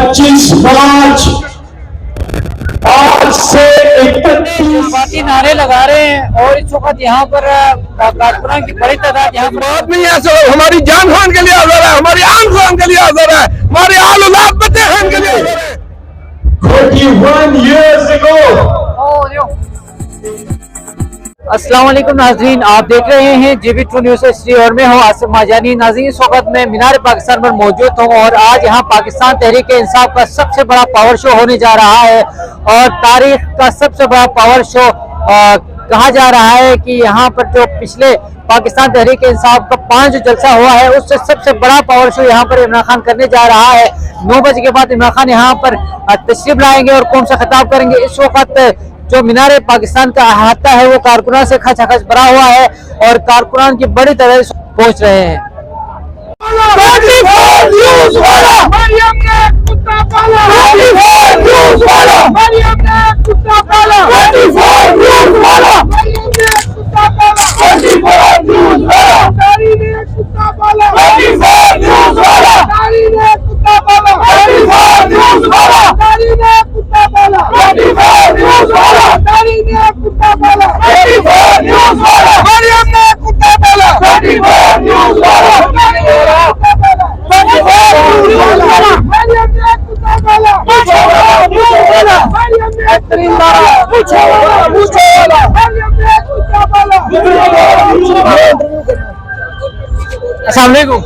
25 मार्च आज से 31 पार्टी नारे लगा रहे हैं और इस वक्त यहाँ पर कारकुनान की बड़ी तादाद यहाँ पर बात नहीं है सर, हमारी जान खान के लिए हाजिर है, हमारी आन खान के लिए हाजिर है, हमारे आल औलाद बच्चे खान के लिए हाजिर है। 31 years ago अस्सलाम वालेकुम नाजरीन, आप देख रहे हैं JB2 न्यूज़ हिस्ट्री और मैं हूँ आसिफ माजानी। नाजरीन, इस वक्त मैं मीनार पाकिस्तान पर मौजूद हूँ और आज यहाँ पाकिस्तान तहरीक इंसाफ का सबसे बड़ा पावर शो होने जा रहा है और तारीख का सबसे बड़ा पावर शो कहा जा रहा है कि यहाँ पर जो पिछले पाकिस्तान तहरीक इंसाफ का 5 जलसा हुआ है उससे सबसे बड़ा पावर शो यहाँ पर इमरान खान करने जा रहा है। 9 बजे के बाद इमरान खान यहाँ पर तशरीफ लाएंगे और कौम से खिताब करेंगे। इस वक्त जो मीनार पाकिस्तान का अहाता है वो कारकुनान से खचाखच भरा हुआ है और कारकुनान की बड़ी तरह से पहुंच रहे हैं।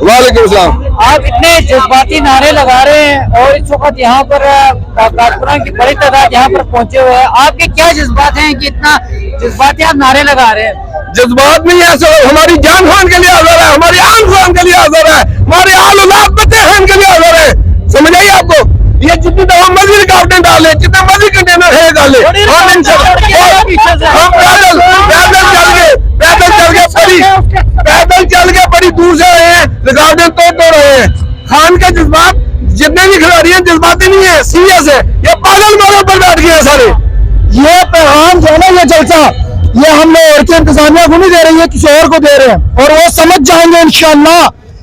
वालेकुम सलाम। आप इतने जज्बाती नारे लगा रहे हैं और इस वक्त यहाँ पर कारकुनान की बड़ी तादाद यहाँ पर पहुंचे हुए हैं, आपके क्या जज्बात हैं कि इतना जज्बाती आप नारे लगा रहे हैं? जज्बात नहीं है सर, हमारी जान खान के लिए हाजिर है, हमारी आन खान के लिए हाजिर है, हमारे आल औलाद बच्चे खान के लिए हाजिर है। समझ आई आपको? ये जितनी दफा मर्जी रुकावटें डाले, जितना मर्जी कंटेनर है डाले, हम पैदल चल के बड़ी दूर से आए हैं, रुकावटें तोड़ रहे हैं। खान के जज्बात जितने भी खिलाड़ी हैं जज्बाती नहीं है, सीरियस है, ये पागल मोड़ों पर बैठ गए सारे। ये पैगाम जो है ना, ये जलसा ये हम और के इंतजामिया को नहीं दे रही है, किसी और को दे रहे हैं और वो समझ जाएंगे इंशाअल्लाह।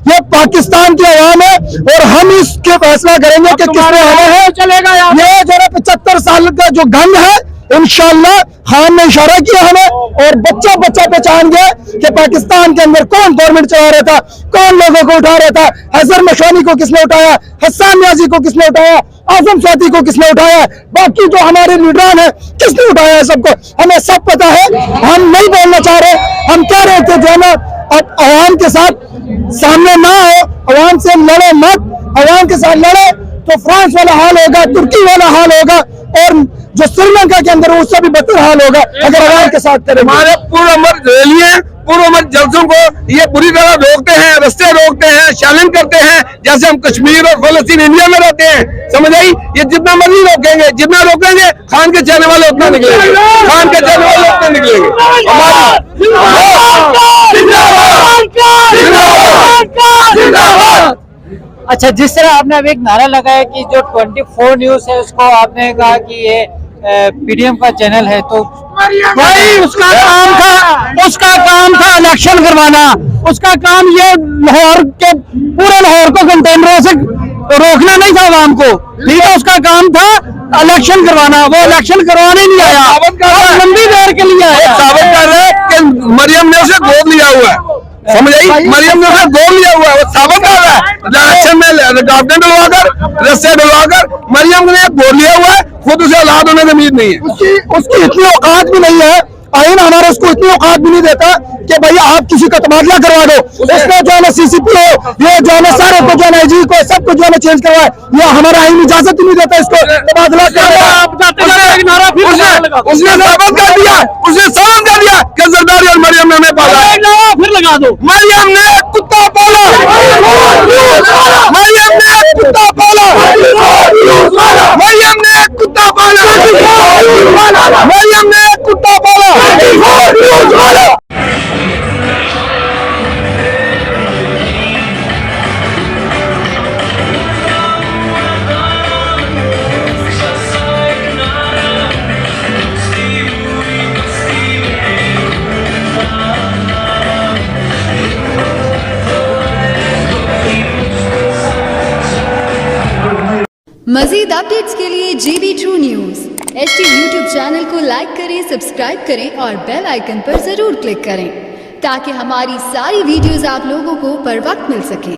ये पाकिस्तान की आवाम है और हम इसके फैसला करेंगे कि किसने आना है चलेगा। ये जो 75 साल का जो गंग है इंशाअल्लाह खान ने इशारा किया हमें और बच्चा बच्चा पहचान गया कि पाकिस्तान के अंदर कौन गवर्नमेंट चला रहा था, कौन लोगों को उठा रहा था। हसन मशवानी को किसने उठाया, हसन न्याजी को किसने उठाया, आजम स्वाति को किसने उठाया, बाकी जो हमारे लीडरान है किसने उठाया है, सबको हमें सब पता है। हम नहीं बोलना चाह रहे, हम कह रहे थे जो है ना अब अवाम के साथ सामने ना हो, अवाम से लड़े मत। अवाम के साथ लड़े तो फ्रांस वाला हाल होगा, तुर्की वाला हाल होगा और जो श्रीलंका के अंदर उससे भी बदतर हाल होगा अगर अवाम के साथ करें। हमारे पूर्व अमर रैलियां, पूर्व अमर जलसों को ये बुरी तरह रोकते हैं, रास्ते रोकते हैं, चैलेंज करते हैं, जैसे हम कश्मीर और फलस्तीन इंडिया में रहते हैं। समझ आई? ये जितना मर्जी रोकेंगे, जितना रोकेंगे खान के चाहने वाले उतना निकलेंगे, खान के चाहने वाले उतना निकलेंगे। अच्छा, जिस तरह आपने अभी एक नारा लगाया कि जो 24 न्यूज़ है उसको आपने कहा कि ये PDM का चैनल है, तो भाई उसका काम था इलेक्शन करवाना। उसका काम ये लाहौर के पूरे लाहौर को कंटेनरों से रोकना नहीं था आवाम को, ठीक है। उसका काम था इलेक्शन करवाना, वो इलेक्शन करवाने नहीं आया, लंबी देर के लिए आया। साबित कर रहा है कि मरियम ने उसे गोद लिया हुआ है। समझ आई? मरियम ने उसे गोद लिया हुआ है, वो साबित कर रहा है। इलेक्शन में रुकावटें डलवाकर, रस्से डलवाकर मरियम ने गोद लिया हुआ है, खुद उसे औलाद होने की उम्मीद नहीं है। उसकी इतनी औकात भी नहीं है, आईन हमारा उसको इतनी औकात भी नहीं देता कि भाई आप किसी का तबादला करवा दो। उसने जो है ना CCP हो, ये जो है ना सारे को जो है ना IG को सबको जो है ना चेंज करवाए, ये हमारा आईन इजाजत ही नहीं देता इसको तबादला करने का। उसने साबित कर दिया, उसने साबित कर दिया कि जरदारी और मरियम ने हमें पाला। फिर लगा दो, मरियम ने कुत्ता पाला, मरियम ने कुत्ता पाला, मरियम ने कुत्ता पाला, मरियम ने कुत्ता पाला। मजीद अपडेट्स के लिए JB True News HD YouTube channel को लाइक करें, सब्सक्राइब करें और बेल आइकन पर जरूर क्लिक करें ताकि हमारी सारी वीडियोस आप लोगों को बर वक्त मिल सके।